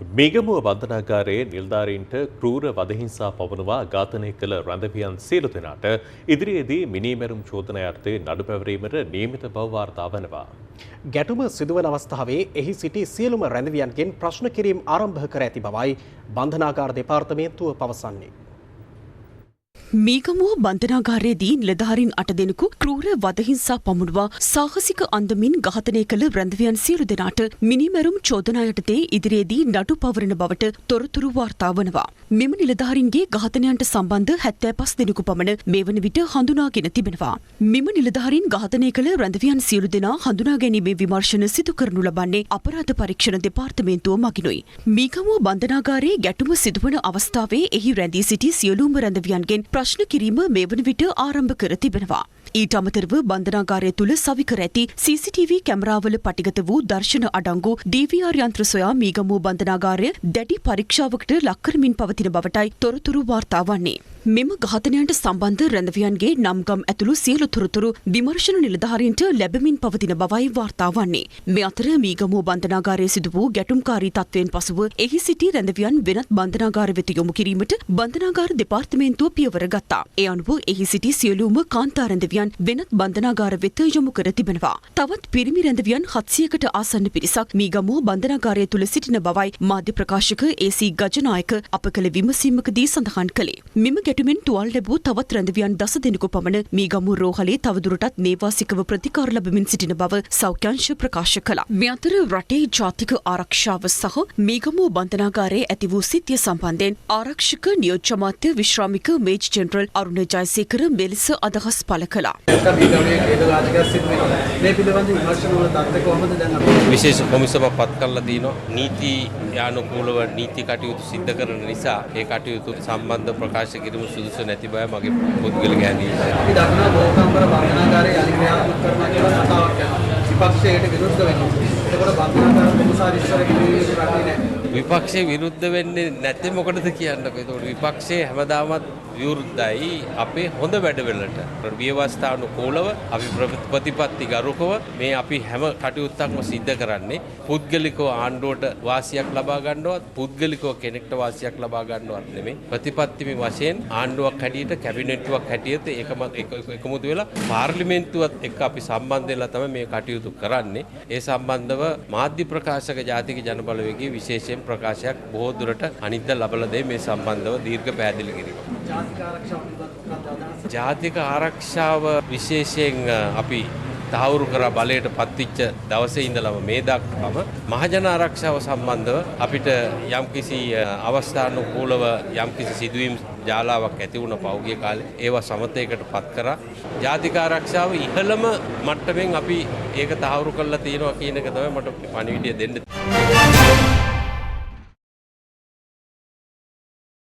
මිගමුව බන්ධනාගාරයේ නිලධාරීන්ට ක්‍රූර වදහිංසා පවනවා ඝාතනය කළ රැඳවියන් සියලු දෙනාට ඉදිරියේදී මිනීමැරුම් චෝදනා යටතේ නඩු පැවරීමට නියමිත බව වාර්තා වනවා. ගැටුම සිදුවන අවස්ථාවේ එහි සිටි සියලුම රැඳවියන්ගෙන් ප්‍රශ්න කිරීම ආරම්භ කර ඇති බවයි බන්ධනාගාර දෙපාර්තමේන්තුව පවසන්නේ. මීගමුව බන්ධනාගාරයේදී නිලධාරීන් 8 දෙනෙකු ක්‍රූර වදහිංසා පමුණුවා සාහසික අන්දමින් ඝාතනය කළ රැඳවියන් සියලු දෙනාට මිනිමැරුම් චෝදනා යටතේ ඉදිරියේදී නඩු පවරන බවට තොරතුරු වාර්තා වනවා. මෙම නිලධාරීන්ගේ ඝාතනයන්ට සම්බන්ධ 75 දෙනෙකු පමණ මේ වන විට හඳුනාගෙන තිබෙනවා. මෙම නිලධාරීන් ඝාතනය කළ රැඳවියන් සියලු දෙනා හඳුනා ගැනීමේ විමර්ශන සිදු කරනු ලබන්නේ අපරාධ පරීක්ෂණ දෙපාර්තමේන්තුව මගිනුයි. මීගමුව බන්ධනාගාරයේ ගැටුම සිදුවන අවස්ථාවේ එහි රැඳී සිටි සියලුම රැඳවියන්ගෙන් ප්‍රශ්න කිරීම මේ වන විට ආරම්භ කර තිබෙනවා. ඊට අමතරව බන්ධනාගාරය තුළ සවිකර ඇති CCTV කැමරාවල පටිගත වූ දර්ශන අඩංගු DVR යන්ත්‍ර සොයා මීගමුව බන්ධනාගාරය දැඩි පරීක්ෂාවකට ලක් කරමින් පවතින බවටයි තොරතුරු වාර්තා වන්නේ. මෙම ඝාතනයන්ට සම්බන්ධ රැඳවියන්ගේ නම්ගම් ඇතුළු සියලු තොරතුරු විමර්ශන නිලධාරීන්ට ලැබමින් පවතින බවයි වාර්තා වන්නේ. මේ අතර මීගමුව බන්ධනාගාරයේ සිදු වූ ගැටුම්කාරී තත්ත්වයෙන් පසුව එහි සිටි රැඳවියන් වෙනත් බන්ධනාගාර වෙත යොමු කිරීමට බන්ධනාගාර දෙපාර්තමේන්තුව පියවර ගත්තා. ඒ අනුව එහි සිටි සියලුම කාන්තා රැඳවියන් වෙනත් බන්ධනාගාර වෙත යොමු කර තිබෙනවා. තවත් පිරිමි රැඳවියන් 700කට ආසන්න පිරිසක් මීගමුව බන්ධනාගාරය තුළ සිටින බවයි මාධ්‍ය ප්‍රකාශක AC ගජනායක අප කළ විමසීමකදී සඳහන් කළේ. මෙම ගැටුමෙන් තුවාල ලැබූ තවත් රැඳවියන් 10 දෙනෙකු පමණ මීගමුව රෝහලේ තවදුරටත් නේවාසිකව ප්‍රතිකාර ලැබමින් සිටින බව සෞඛ්‍යංශ ප්‍රකාශ කළා. මේ අතර රටේ ජාතික ආරක්ෂාව සහ මීගමුව බන්ධනාගාරයේ ඇති වූ සිද්ධිය සම්බන්ධයෙන් ආරක්ෂක නියෝජ්‍ය අමාත්‍ය විශ්‍රාමික මේජර් ජෙනරල් අරුණ ජයසේකර මෙලෙස අදහස් පළ කළා. විශේෂ කොමිසමක් පත් කරලා තිනවා. නීති යානුකූලව නීති කටයුතු සිද්ධ කරන නිසා ඒ කටයුතු සම්බන්ධ ප්‍රකාශ කිරීම සුදුසු නැති බව මගේ පුද්ගලික හැඟීමයි. අපි දන්නා බෝකම්බර බන්ධනාගාරයේ අලි ක්‍රියාත්මක කරනවා කියලා කතාවක් යනවා. විපක්ෂයට විරුද්ධ වෙනවා. ඒකට බන්ධනාගාර කොමසාරි ඉස්සර කිව්වේ රටේ නැහැ. විපක්ෂේ විරුද්ධ වෙන්නේ නැත්තේ මොකටද කියන්නකෝ. ඒතකොට විපක්ෂේ හැමදාමත් විරුද්ධයි අපේ හොඳ වැඩවලට. ව්‍යවස්ථානුකූලව අපි ප්‍රතිපත්ති ගරුකව මේ අපි හැම කටයුත්තක්ම සිද්ධ කරන්නේ පුද්ගලිකව ආණ්ඩුවට වාසියක් ලබා ගන්නවත් පුද්ගලිකව කෙනෙක්ට වාසියක් ලබා ගන්නවත් නෙමෙයි. ප්‍රතිපත්තිමය වශයෙන් ආණ්ඩුවක් හැටියට කැබිනට්ුවක් හැටියට එකමුතු වෙලා පාර්ලිමේන්තුවත් එක්ක අපි සම්බන්ධ වෙලා තමයි මේ කටයුතු කරන්නේ. ඒ සම්බන්ධව මාධ්‍ය ප්‍රකාශක ජාතික ජනබලවේගයේ විශේෂයෙන් ප්‍රකාශයක් බොහෝ දුරට අනිද්දා ලබලා දෙයි මේ සම්බන්ධව දීර්ඝ පැහැදිලි කිරීම. ජාතික ආරක්ෂාව විශේෂයෙන් අපි තහවුරු කර බලයට පත්විච්ච දවසේ ඉඳලම මේ දක්වාම මහජන ආරක්ෂාව සම්බන්ධව අපිට යම්කිසි අවස්ථානුකූලව යම්කිසි සිදුවීම් ජාලාවක් ඇති වුණ පෞද්ගලික කාලේ ඒවා සමතේකට පත් කරා. ජාතික ආරක්ෂාව ඉහළම මට්ටමින් අපි ඒක තහවුරු කරලා තියෙනවා කියන එක තමයි මට පණිවිඩය දෙන්න.